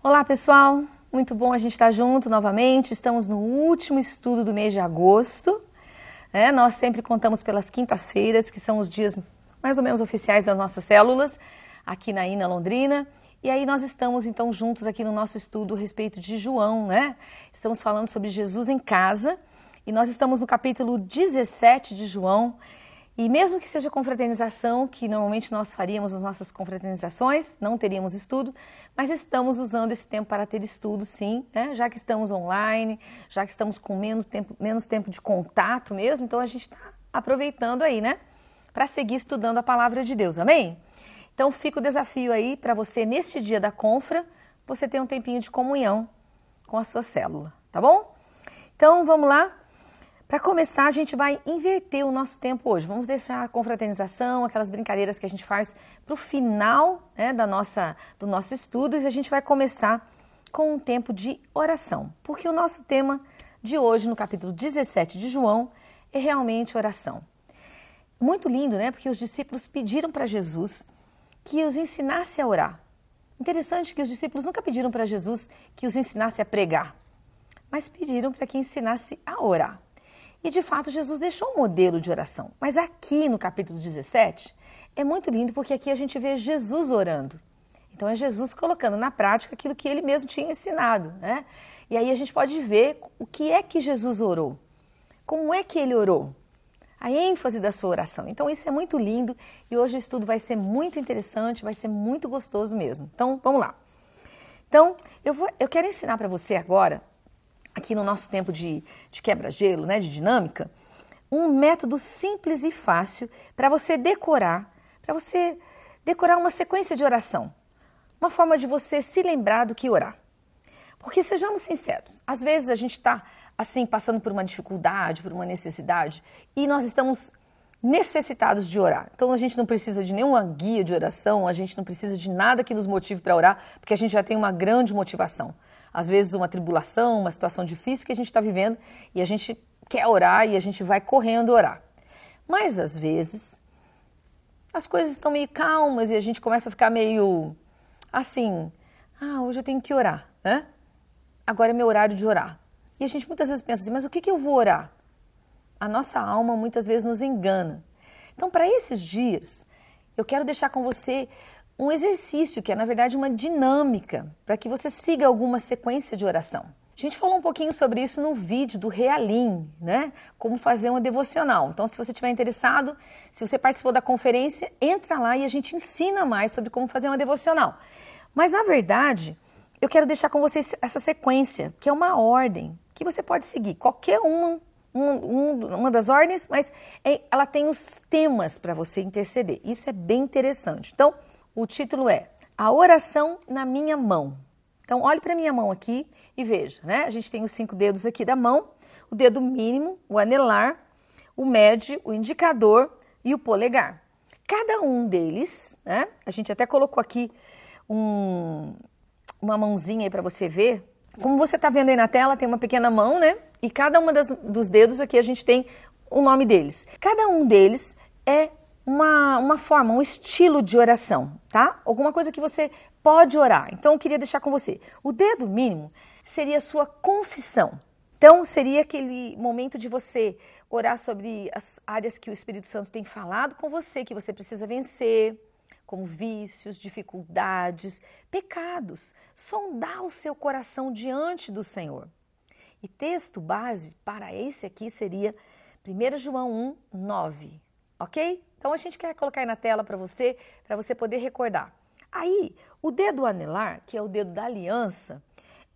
Olá pessoal, muito bom a gente estar junto novamente, estamos no último estudo do mês de agosto, nós sempre contamos pelas quintas-feiras, que são os dias mais ou menos oficiais das nossas células, aqui na INA Londrina, e aí nós estamos então juntos aqui no nosso estudo a respeito de João, Estamos falando sobre Jesus em casa, e nós estamos no capítulo 17 de João, e mesmo que seja confraternização, que normalmente nós faríamos nas nossas confraternizações, não teríamos estudo, mas estamos usando esse tempo para ter estudo, sim, já que estamos online, já que estamos com menos tempo de contato mesmo, então a gente está aproveitando aí, para seguir estudando a palavra de Deus, amém? Então fica o desafio aí para você, neste dia da confra, você ter um tempinho de comunhão com a sua célula, tá bom? Então vamos lá. Para começar, a gente vai inverter o nosso tempo hoje. Vamos deixar a confraternização, aquelas brincadeiras que a gente faz para o final do nosso estudo e a gente vai começar com um tempo de oração. Porque o nosso tema de hoje, no capítulo 17 de João, é realmente oração. Muito lindo, Porque os discípulos pediram para Jesus que os ensinasse a orar. Interessante que os discípulos nunca pediram para Jesus que os ensinasse a pregar, mas pediram para que ensinasse a orar. E de fato Jesus deixou um modelo de oração. Mas aqui no capítulo 17 é muito lindo porque aqui a gente vê Jesus orando. Então é Jesus colocando na prática aquilo que ele mesmo tinha ensinado, E aí a gente pode ver o que é que Jesus orou. Como é que ele orou? A ênfase da sua oração. Então isso é muito lindo e hoje o estudo vai ser muito interessante, vai ser muito gostoso mesmo. Então vamos lá. Então eu quero ensinar para você agora, aqui no nosso tempo de quebra-gelo, de dinâmica, um método simples e fácil para você decorar uma sequência de oração. Uma forma de você se lembrar do que orar. Porque sejamos sinceros, às vezes a gente está assim passando por uma dificuldade, por uma necessidade e nós estamos necessitados de orar. Então a gente não precisa de nenhuma guia de oração, a gente não precisa de nada que nos motive para orar, porque a gente já tem uma grande motivação. Às vezes uma tribulação, uma situação difícil que a gente está vivendo e a gente quer orar e a gente vai correndo orar. Mas às vezes as coisas estão meio calmas e a gente começa a ficar meio assim, hoje eu tenho que orar, Agora é meu horário de orar. E a gente muitas vezes pensa assim, mas o que eu vou orar? A nossa alma muitas vezes nos engana. Então para esses dias, eu quero deixar com você um exercício que é, na verdade, uma dinâmica para que você siga alguma sequência de oração. A gente falou um pouquinho sobre isso no vídeo do Realim, Como fazer uma devocional. Então, se você estiver interessado, se você participou da conferência, entra lá e a gente ensina mais sobre como fazer uma devocional. Mas, na verdade, eu quero deixar com vocês essa sequência, que é uma ordem que você pode seguir. Qualquer uma das ordens, mas ela tem os temas para você interceder. Isso é bem interessante. Então, o título é A Oração na Minha Mão. Então, olhe para a minha mão aqui e veja, A gente tem os 5 dedos aqui da mão, o dedo mínimo, o anelar, o médio, o indicador e o polegar. Cada um deles, a gente até colocou aqui uma mãozinha aí para você ver. Como você está vendo aí na tela, tem uma pequena mão, E cada uma dos dedos aqui a gente tem o nome deles. Cada um deles é uma forma, um estilo de oração, tá? Alguma coisa que você pode orar. Então, eu queria deixar com você. O dedo mínimo seria a sua confissão. Então, seria aquele momento de você orar sobre as áreas que o Espírito Santo tem falado com você, que você precisa vencer, como vícios, dificuldades, pecados. Sondar o seu coração diante do Senhor. E texto base para esse aqui seria 1 João 1, 9. Ok? Então a gente quer colocar aí na tela para você poder recordar. Aí, o dedo anelar, que é o dedo da aliança,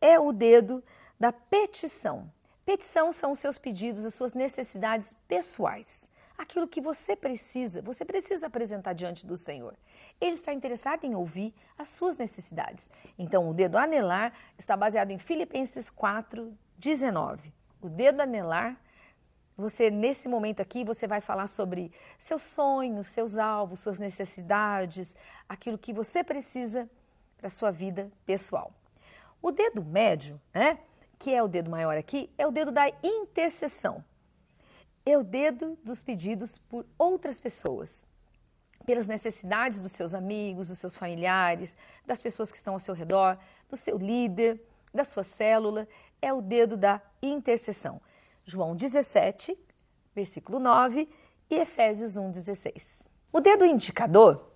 é o dedo da petição. Petição são os seus pedidos, as suas necessidades pessoais. Aquilo que você precisa apresentar diante do Senhor. Ele está interessado em ouvir as suas necessidades. Então, o dedo anelar está baseado em Filipenses 4, 19. O dedo anelar, nesse momento aqui, você vai falar sobre seus sonhos, seus alvos, suas necessidades, aquilo que você precisa para a sua vida pessoal. O dedo médio, que é o dedo maior aqui, é o dedo da intercessão. É o dedo dos pedidos por outras pessoas. pelas necessidades dos seus amigos, dos seus familiares, das pessoas que estão ao seu redor, do seu líder, da sua célula, é o dedo da intercessão. João 17, versículo 9 e Efésios 1,16. O dedo indicador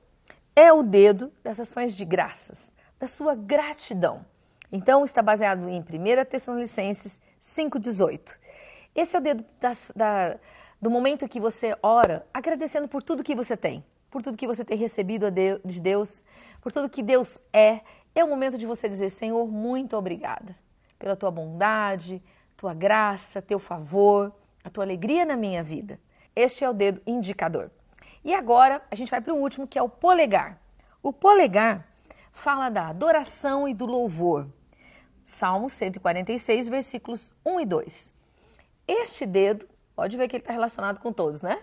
é o dedo das ações de graças, da sua gratidão. Então, está baseado em 1 Tessalonicenses 5,18. Esse é o dedo do momento que você ora, agradecendo por tudo que você tem, por tudo que você tem recebido de Deus, por tudo que Deus é. É o momento de você dizer, Senhor, muito obrigada pela tua bondade, tua graça, teu favor, a tua alegria na minha vida. Este é o dedo indicador. E agora a gente vai para o último, que é o polegar. O polegar fala da adoração e do louvor. Salmo 146, versículos 1 e 2. Este dedo, pode ver que ele está relacionado com todos, né?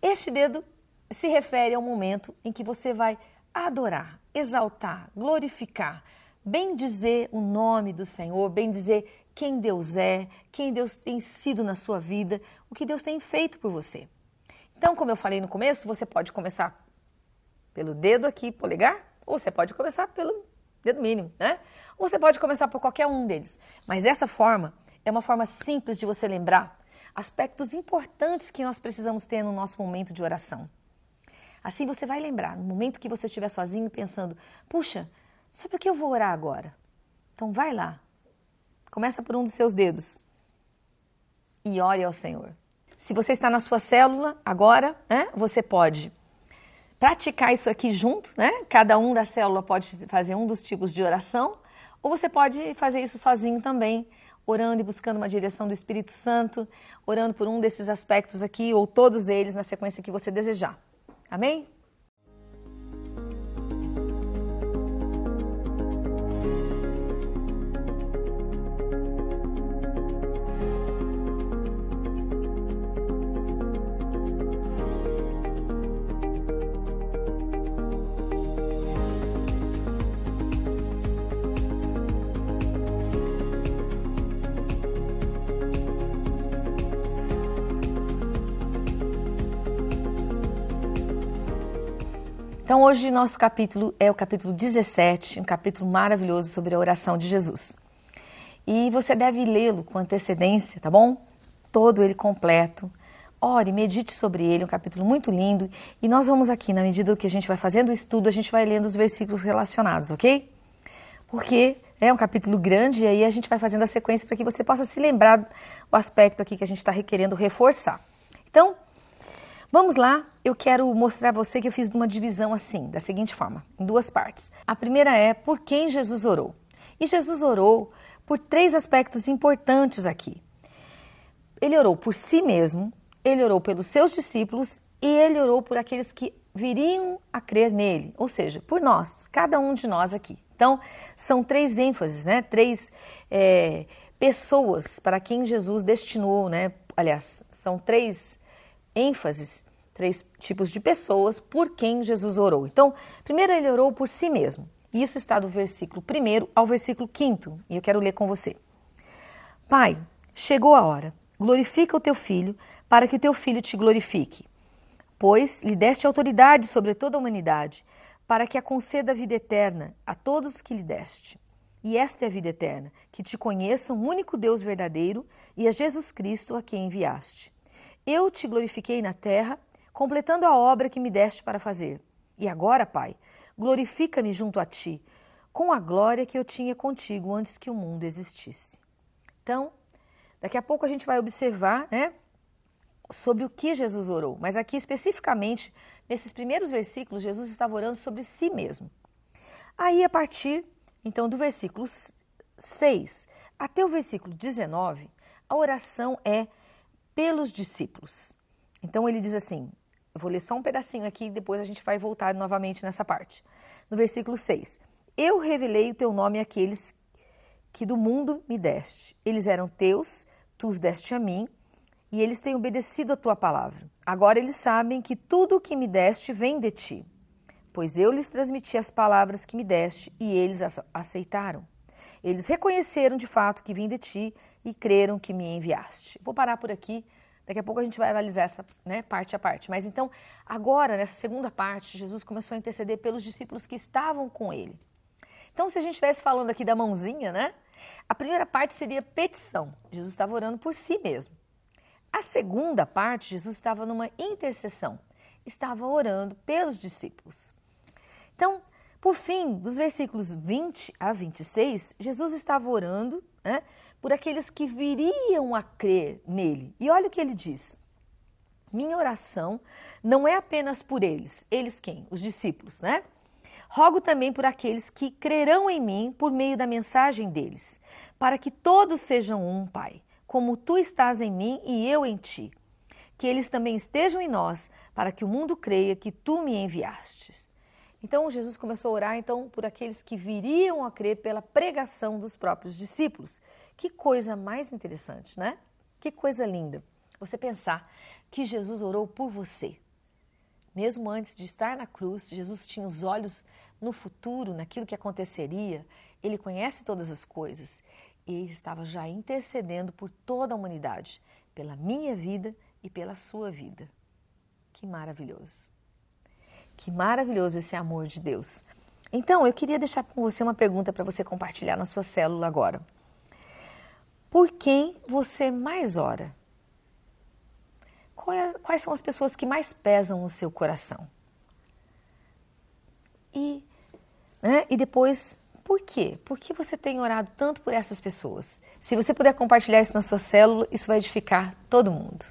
Este dedo se refere ao momento em que você vai adorar, exaltar, glorificar, bendizer o nome do Senhor, bendizer quem Deus é, quem Deus tem sido na sua vida, o que Deus tem feito por você. Então, como eu falei no começo, você pode começar pelo dedo aqui, polegar, ou você pode começar pelo dedo mínimo, né? Ou você pode começar por qualquer um deles. Mas essa forma é uma forma simples de você lembrar aspectos importantes que nós precisamos ter no nosso momento de oração. Assim você vai lembrar, no momento que você estiver sozinho pensando, puxa, sobre o que eu vou orar agora? Então vai lá, começa por um dos seus dedos e ore ao Senhor. Se você está na sua célula agora, né, você pode praticar isso aqui junto, né? Cada um da célula pode fazer um dos tipos de oração, ou você pode fazer isso sozinho também, orando e buscando uma direção do Espírito Santo, orando por um desses aspectos aqui, ou todos eles na sequência que você desejar. Amém? Então hoje nosso capítulo é o capítulo 17, um capítulo maravilhoso sobre a oração de Jesus. E você deve lê-lo com antecedência, tá bom? Todo ele completo. Ore, medite sobre ele, um capítulo muito lindo. E nós vamos aqui, na medida que a gente vai fazendo o estudo, a gente vai lendo os versículos relacionados, ok? Porque é um capítulo grande e aí a gente vai fazendo a sequência para que você possa se lembrar do aspecto aqui que a gente está querendo reforçar. Então, vamos lá, eu quero mostrar a você que eu fiz uma divisão assim, da seguinte forma, em duas partes. A primeira é por quem Jesus orou. E Jesus orou por três aspectos importantes aqui. Ele orou por si mesmo, ele orou pelos seus discípulos e ele orou por aqueles que viriam a crer nele, ou seja, por nós, cada um de nós aqui. Então, são três ênfases, né? Três pessoas para quem Jesus destinou, né? Aliás, são três ênfases, três tipos de pessoas por quem Jesus orou. Então, primeiro ele orou por si mesmo. Isso está do versículo 1 ao versículo 5, e eu quero ler com você. Pai, chegou a hora, glorifica o teu filho, para que o teu filho te glorifique. Pois lhe deste autoridade sobre toda a humanidade, para que a conceda a vida eterna a todos que lhe deste. E esta é a vida eterna, que te conheçam o único Deus verdadeiro e a Jesus Cristo a quem enviaste. Eu te glorifiquei na terra, completando a obra que me deste para fazer. E agora, Pai, glorifica-me junto a ti, com a glória que eu tinha contigo antes que o mundo existisse. Então, daqui a pouco a gente vai observar, né, sobre o que Jesus orou. Mas aqui, especificamente, nesses primeiros versículos, Jesus estava orando sobre si mesmo. Aí, a partir, então, do versículo 6 até o versículo 19, a oração é pelos discípulos. Então ele diz assim, eu vou ler só um pedacinho aqui e depois a gente vai voltar novamente nessa parte. No versículo 6, eu revelei o teu nome àqueles que do mundo me deste. Eles eram teus, tu os deste a mim e eles têm obedecido a tua palavra. Agora eles sabem que tudo o que me deste vem de ti, pois eu lhes transmiti as palavras que me deste e eles as aceitaram. Eles reconheceram de fato que vim de ti e creram que me enviaste. Vou parar por aqui, daqui a pouco a gente vai analisar essa, né, parte a parte. Mas então, agora, nessa segunda parte, Jesus começou a interceder pelos discípulos que estavam com ele. Então, se a gente estivesse falando aqui da mãozinha, né? A primeira parte seria petição. Jesus estava orando por si mesmo. A segunda parte, Jesus estava numa intercessão. Estava orando pelos discípulos. Então, por fim, dos versículos 20 a 26, Jesus estava orando, né, por aqueles que viriam a crer nele. E olha o que ele diz. Minha oração não é apenas por eles. Eles quem? Os discípulos, né? Rogo também por aqueles que crerão em mim por meio da mensagem deles, para que todos sejam um, Pai, como tu estás em mim e eu em ti. Que eles também estejam em nós, para que o mundo creia que tu me enviastes. Então, Jesus começou a orar por aqueles que viriam a crer pela pregação dos próprios discípulos. Que coisa mais interessante, né? Que coisa linda. Você pensar que Jesus orou por você. Mesmo antes de estar na cruz, Jesus tinha os olhos no futuro, naquilo que aconteceria. Ele conhece todas as coisas. E ele estava já intercedendo por toda a humanidade, pela minha vida e pela sua vida. Que maravilhoso. Que maravilhoso esse amor de Deus. Então, eu queria deixar com você uma pergunta para você compartilhar na sua célula agora. Por quem você mais ora? Quais são as pessoas que mais pesam no seu coração? E depois, por quê? Por que você tem orado tanto por essas pessoas? Se você puder compartilhar isso na sua célula, isso vai edificar todo mundo.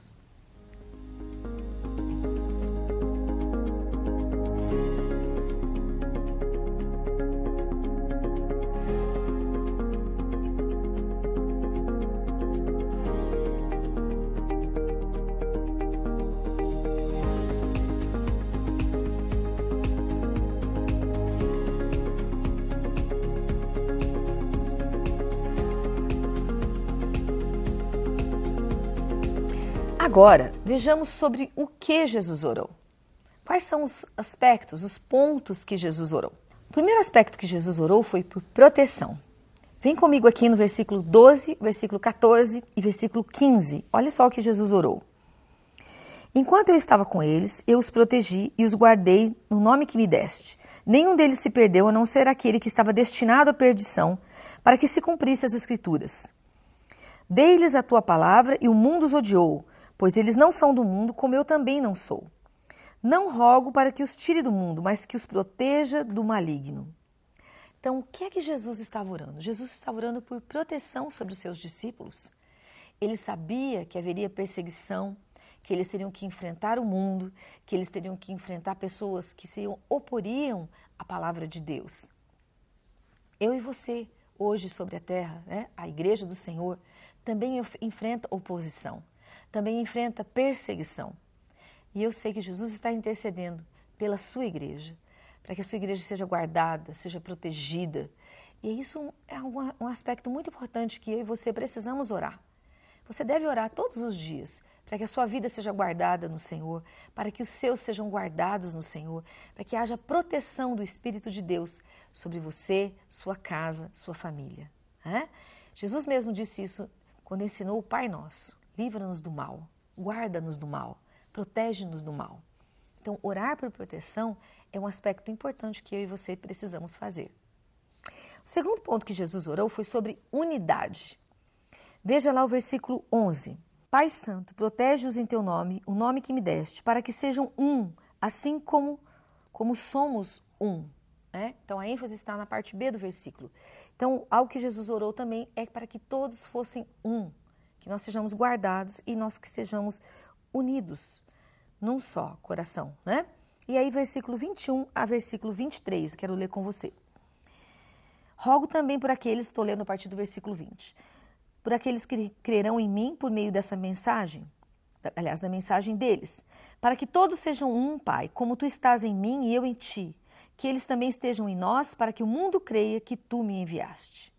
Agora, vejamos sobre o que Jesus orou. Quais são os aspectos, os pontos que Jesus orou? O primeiro aspecto que Jesus orou foi por proteção. Vem comigo aqui no versículo 12, versículo 14 e versículo 15. Olha só o que Jesus orou. Enquanto eu estava com eles, eu os protegi e os guardei no nome que me deste. Nenhum deles se perdeu, a não ser aquele que estava destinado à perdição, para que se cumprisse as Escrituras. Dei-lhes a tua palavra e o mundo os odiou, pois eles não são do mundo, como eu também não sou. Não rogo para que os tire do mundo, mas que os proteja do maligno. Então, o que é que Jesus estava orando? Jesus estava orando por proteção sobre os seus discípulos. Ele sabia que haveria perseguição, que eles teriam que enfrentar o mundo, que eles teriam que enfrentar pessoas que se oporiam à palavra de Deus. Eu e você, hoje sobre a terra, né, a Igreja do Senhor, também enfrenta oposição. Também enfrenta perseguição. E eu sei que Jesus está intercedendo pela sua igreja, para que a sua igreja seja guardada, seja protegida. E isso é um aspecto muito importante que eu e você precisamos orar. Você deve orar todos os dias, para que a sua vida seja guardada no Senhor, para que os seus sejam guardados no Senhor, para que haja proteção do Espírito de Deus sobre você, sua casa, sua família. Jesus mesmo disse isso quando ensinou o Pai Nosso. Livra-nos do mal, guarda-nos do mal, protege-nos do mal. Então, orar por proteção é um aspecto importante que eu e você precisamos fazer. O segundo ponto que Jesus orou foi sobre unidade. Veja lá o versículo 11. Pai Santo, protege-os em teu nome, o nome que me deste, para que sejam um, assim como somos um. Então, a ênfase está na parte B do versículo. Então, algo que Jesus orou também é para que todos fossem um. Que nós sejamos guardados e nós que sejamos unidos num só coração, né? E aí, versículo 21 a versículo 23, quero ler com você. Rogo também por aqueles, estou lendo a partir do versículo 20, por aqueles que crerão em mim por meio dessa mensagem, aliás, da mensagem deles, para que todos sejam um, Pai, como tu estás em mim e eu em ti, que eles também estejam em nós, para que o mundo creia que tu me enviaste.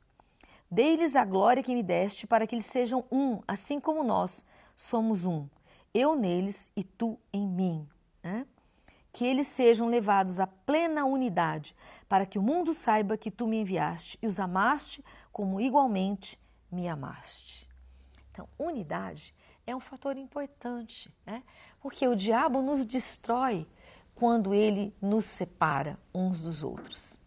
Dei-lhes a glória que me deste, para que eles sejam um, assim como nós somos um. Eu neles e tu em mim. Que eles sejam levados à plena unidade, para que o mundo saiba que tu me enviaste e os amaste como igualmente me amaste. Então, unidade é um fator importante, porque o diabo nos destrói quando ele nos separa uns dos outros.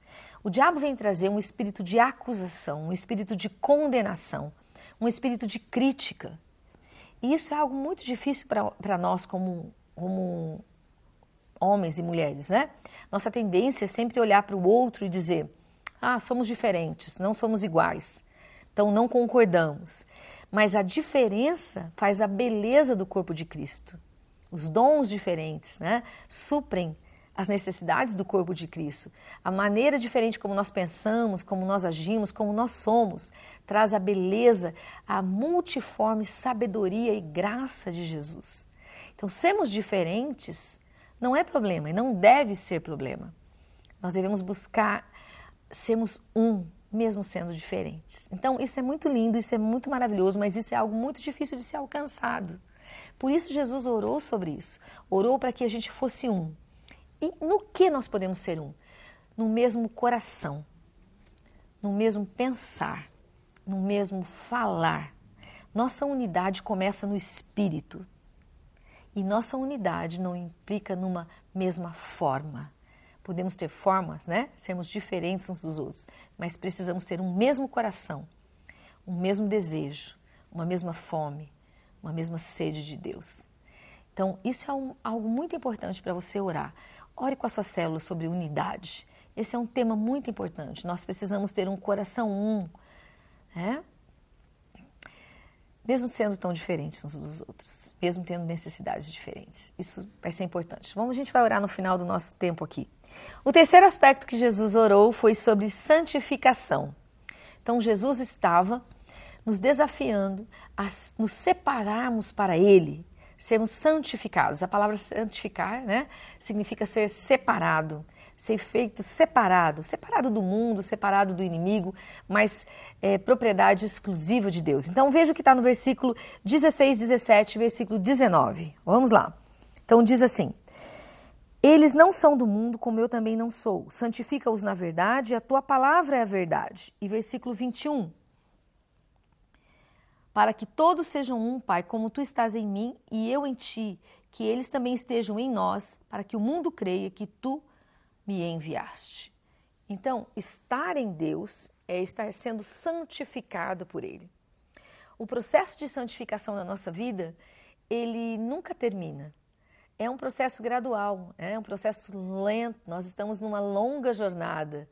O diabo vem trazer um espírito de acusação, um espírito de condenação, um espírito de crítica. E isso é algo muito difícil para nós como homens e mulheres, né? Nossa tendência é sempre olhar para o outro e dizer, somos diferentes, não somos iguais, então não concordamos. Mas a diferença faz a beleza do corpo de Cristo. Os dons diferentes, né, suprem as necessidades do corpo de Cristo. A maneira diferente como nós pensamos, como nós agimos, como nós somos, traz a beleza, a multiforme sabedoria e graça de Jesus. Então, sermos diferentes não é problema e não deve ser problema. Nós devemos buscar sermos um, mesmo sendo diferentes. Então, isso é muito lindo, isso é muito maravilhoso, mas isso é algo muito difícil de ser alcançado. Por isso, Jesus orou sobre isso. Orou para que a gente fosse um. E no que nós podemos ser um? No mesmo coração, no mesmo pensar, no mesmo falar. Nossa unidade começa no espírito. E nossa unidade não implica numa mesma forma. Podemos ter formas, né? Sermos diferentes uns dos outros, mas precisamos ter um mesmo coração, um mesmo desejo, uma mesma fome, uma mesma sede de Deus. Então, isso é algo muito importante para você orar. Ore com a sua célula sobre unidade. Esse é um tema muito importante. Nós precisamos ter um coração um, né? Mesmo sendo tão diferentes uns dos outros, mesmo tendo necessidades diferentes. Isso vai ser importante. A gente vai orar no final do nosso tempo aqui. O terceiro aspecto que Jesus orou foi sobre santificação. Então, Jesus estava nos desafiando a nos separarmos para Ele, sermos santificados. A palavra santificar, né, significa ser separado, ser feito separado do mundo, separado do inimigo, mas propriedade exclusiva de Deus. Então veja o que está no versículo 16, 17, versículo 19. Vamos lá. Então diz assim, eles não são do mundo como eu também não sou. Santifica-os na verdade, a tua palavra é a verdade. E versículo 21. Para que todos sejam um, Pai, como tu estás em mim e eu em ti, que eles também estejam em nós, para que o mundo creia que tu me enviaste. Então, estar em Deus é estar sendo santificado por Ele. O processo de santificação da nossa vida, ele nunca termina. É um processo gradual, é um processo lento, nós estamos numa longa jornada.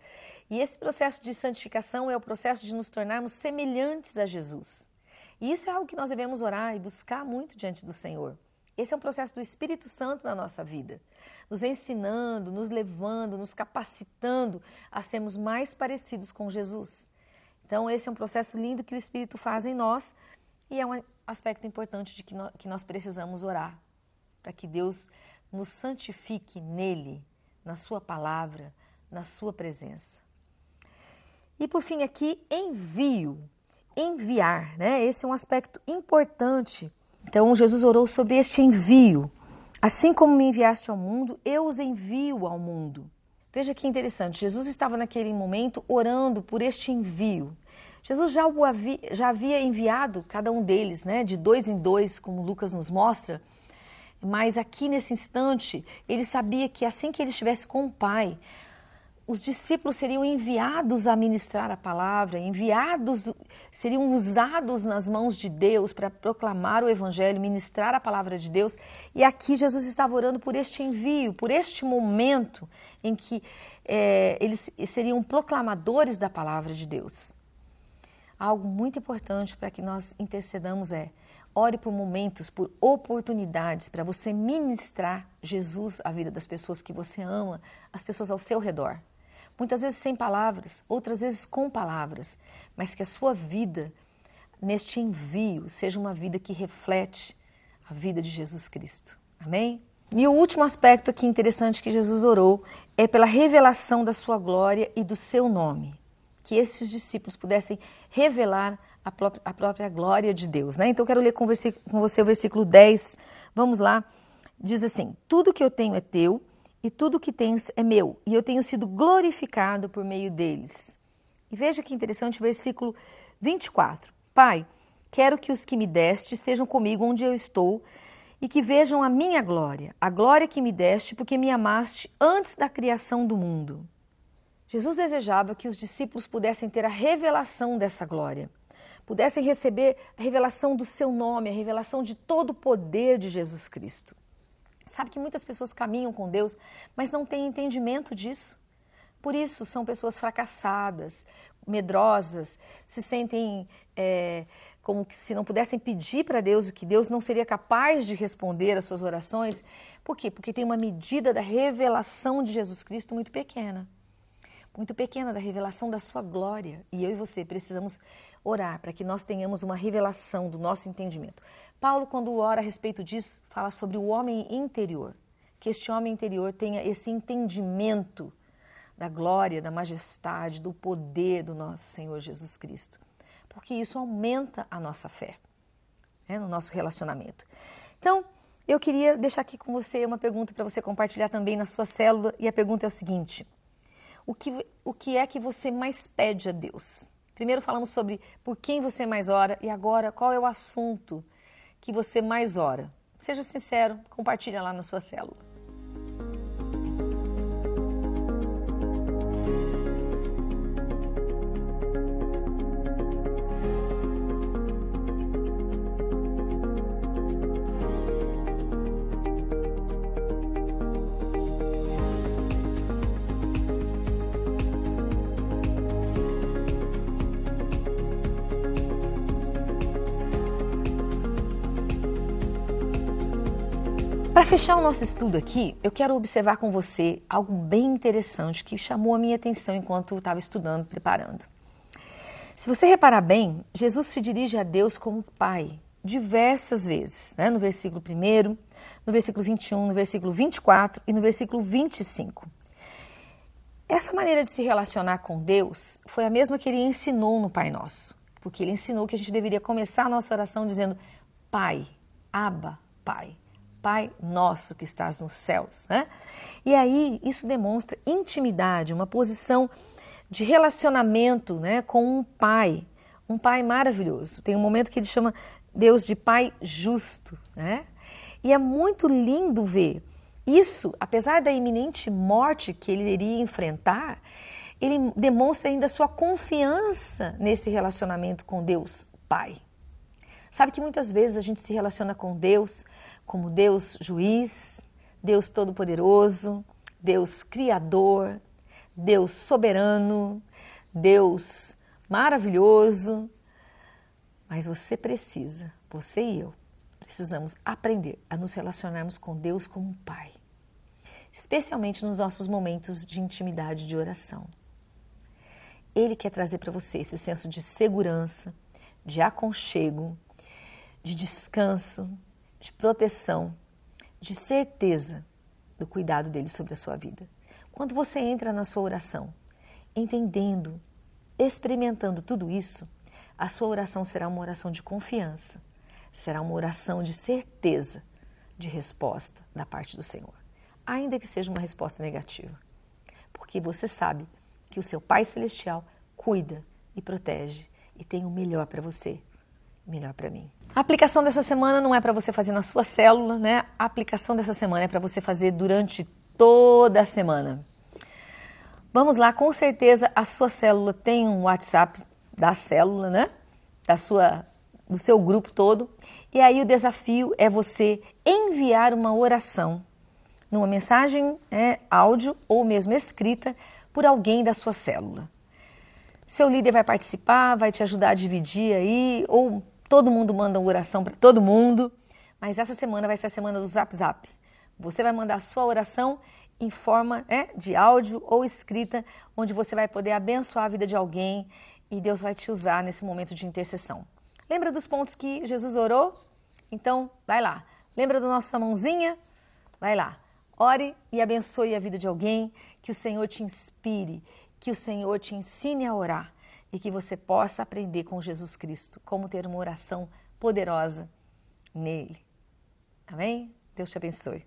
E esse processo de santificação é o processo de nos tornarmos semelhantes a Jesus. E isso é algo que nós devemos orar e buscar muito diante do Senhor. Esse é um processo do Espírito Santo na nossa vida, nos ensinando, nos levando, nos capacitando a sermos mais parecidos com Jesus. Então, esse é um processo lindo que o Espírito faz em nós e é um aspecto importante de que nós precisamos orar, para que Deus nos santifique nele, na sua palavra, na sua presença. E por fim aqui, enviar, né? Esse é um aspecto importante. Então, Jesus orou sobre este envio. Assim como me enviaste ao mundo, eu os envio ao mundo. Veja que interessante, Jesus estava naquele momento orando por este envio. Jesus já havia enviado cada um deles, né, de 2 em 2, como Lucas nos mostra, mas aqui nesse instante, ele sabia que assim que ele estivesse com o Pai, os discípulos seriam enviados a ministrar a palavra, seriam usados nas mãos de Deus para proclamar o Evangelho, ministrar a palavra de Deus. E aqui Jesus estava orando por este envio, por este momento em que eles seriam proclamadores da palavra de Deus. Algo muito importante para que nós intercedamos ore por momentos, por oportunidades para você ministrar Jesus à vida das pessoas que você ama, as pessoas ao seu redor. Muitas vezes sem palavras, outras vezes com palavras, mas que a sua vida, neste envio, seja uma vida que reflete a vida de Jesus Cristo. Amém? E o último aspecto aqui interessante que Jesus orou é pela revelação da sua glória e do seu nome. Que esses discípulos pudessem revelar a própria glória de Deus, né? Então eu quero ler com você o versículo 10. Vamos lá. Diz assim, tudo que eu tenho é teu, e tudo que tens é meu, e eu tenho sido glorificado por meio deles. E veja que interessante o versículo 24. Pai, quero que os que me deste estejam comigo onde eu estou e que vejam a glória que me deste porque me amaste antes da criação do mundo. Jesus desejava que os discípulos pudessem ter a revelação dessa glória, pudessem receber a revelação do seu nome, a revelação de todo o poder de Jesus Cristo. Sabe que muitas pessoas caminham com Deus, mas não têm entendimento disso. Por isso são pessoas fracassadas, medrosas, se sentem como que se não pudessem pedir para Deus, que Deus não seria capaz de responder às suas orações. Por quê? Porque tem uma medida da revelação de Jesus Cristo muito pequena da revelação da sua glória. E eu e você precisamos orar para que nós tenhamos uma revelação do nosso entendimento. Paulo, quando ora a respeito disso, fala sobre o homem interior, que este homem interior tenha esse entendimento da glória, da majestade, do poder do nosso Senhor Jesus Cristo, porque isso aumenta a nossa fé, no nosso relacionamento. Então, eu queria deixar aqui com você uma pergunta para você compartilhar também na sua célula, e a pergunta é o seguinte: o que é que você mais pede a Deus? Primeiro falamos sobre por quem você mais ora, e agora qual é o assunto que você mais ora? Seja sincero, compartilha lá na sua célula. Para fechar o nosso estudo aqui, eu quero observar com você algo bem interessante que chamou a minha atenção enquanto eu estava estudando, preparando. Se você reparar bem, Jesus se dirige a Deus como Pai diversas vezes, no versículo 1, no versículo 21, no versículo 24 e no versículo 25. Essa maneira de se relacionar com Deus foi a mesma que ele ensinou no Pai Nosso, porque ele ensinou que a gente deveria começar a nossa oração dizendo Pai, Abba, Pai. Pai nosso que estás nos céus, E aí isso demonstra intimidade, uma posição de relacionamento, com um pai maravilhoso. Tem um momento que ele chama Deus de Pai justo, E é muito lindo ver isso, apesar da iminente morte que ele iria enfrentar, ele demonstra ainda sua confiança nesse relacionamento com Deus Pai. Sabe que muitas vezes a gente se relaciona com Deus como Deus juiz, Deus todo-poderoso, Deus criador, Deus soberano, Deus maravilhoso. Mas você e eu, precisamos aprender a nos relacionarmos com Deus como um Pai, especialmente nos nossos momentos de intimidade de oração. Ele quer trazer para você esse senso de segurança, de aconchego, de descanso, de proteção, de certeza do cuidado dele sobre a sua vida. Quando você entra na sua oração, entendendo, experimentando tudo isso, a sua oração será uma oração de confiança, será uma oração de certeza de resposta da parte do Senhor, ainda que seja uma resposta negativa, porque você sabe que o seu Pai Celestial cuida e protege e tem o melhor para você, melhor para mim. A aplicação dessa semana não é para você fazer na sua célula, A aplicação dessa semana é para você fazer durante toda a semana. Vamos lá, com certeza a sua célula tem um WhatsApp da célula, do seu grupo todo. E aí o desafio é você enviar uma oração numa mensagem, áudio ou mesmo escrita por alguém da sua célula. Seu líder vai participar, vai te ajudar a dividir aí, ou todo mundo manda uma oração para todo mundo, mas essa semana vai ser a semana do Zap Zap. Você vai mandar a sua oração em forma de áudio ou escrita, onde você vai poder abençoar a vida de alguém e Deus vai te usar nesse momento de intercessão. Lembra dos pontos que Jesus orou? Então, vai lá. Lembra da nossa mãozinha? Vai lá. Ore e abençoe a vida de alguém, que o Senhor te inspire, que o Senhor te ensine a orar e que você possa aprender com Jesus Cristo como ter uma oração poderosa nele. Amém? Deus te abençoe.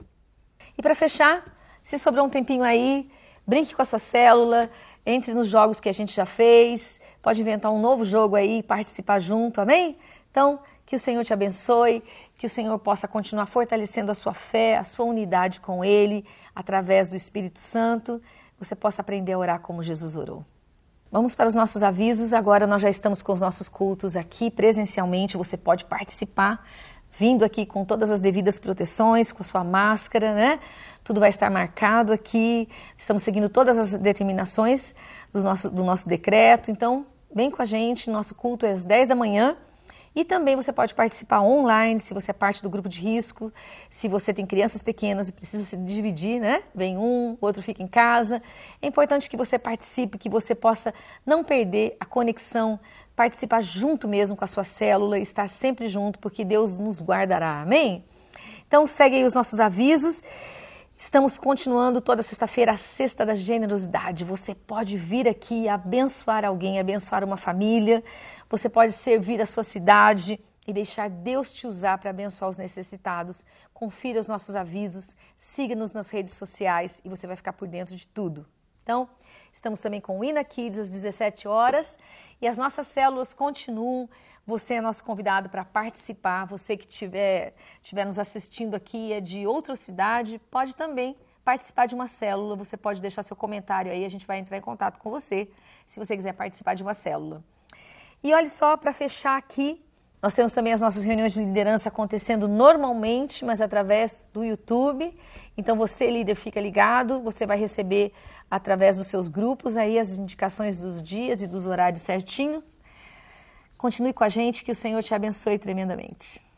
E para fechar, se sobrou um tempinho aí, brinque com a sua célula, entre nos jogos que a gente já fez, pode inventar um novo jogo aí e participar junto, amém? Então, que o Senhor te abençoe, que o Senhor possa continuar fortalecendo a sua fé, a sua unidade com Ele, através do Espírito Santo. você possa aprender a orar como Jesus orou. Vamos para os nossos avisos. Agora nós já estamos com os nossos cultos aqui presencialmente. Você pode participar, vindo aqui com todas as devidas proteções, com a sua máscara, né? Tudo vai estar marcado aqui. Estamos seguindo todas as determinações do nosso decreto. Então, vem com a gente. Nosso culto é às 10 da manhã. E também você pode participar online, se você é parte do grupo de risco, se você tem crianças pequenas e precisa se dividir, né? Vem um, o outro fica em casa. É importante que você participe, que você possa não perder a conexão, participar junto mesmo com a sua célula, estar sempre junto, porque Deus nos guardará. Amém? Então segue aí os nossos avisos. Estamos continuando toda sexta-feira a Sexta da Generosidade. Você pode vir aqui abençoar alguém, abençoar uma família. Você pode servir a sua cidade e deixar Deus te usar para abençoar os necessitados. Confira os nossos avisos, siga-nos nas redes sociais e você vai ficar por dentro de tudo. Então, estamos também com o Ina Kids às 17 horas e as nossas células continuam. Você é nosso convidado para participar. Você que estiver nos assistindo aqui é de outra cidade, pode também participar de uma célula. Você pode deixar seu comentário aí, a gente vai entrar em contato com você, se você quiser participar de uma célula. E olha só, para fechar aqui, nós temos também as nossas reuniões de liderança acontecendo normalmente, mas através do YouTube. Então você, líder, fica ligado, você vai receber através dos seus grupos aí as indicações dos dias e dos horários certinho. Continue com a gente, que o Senhor te abençoe tremendamente.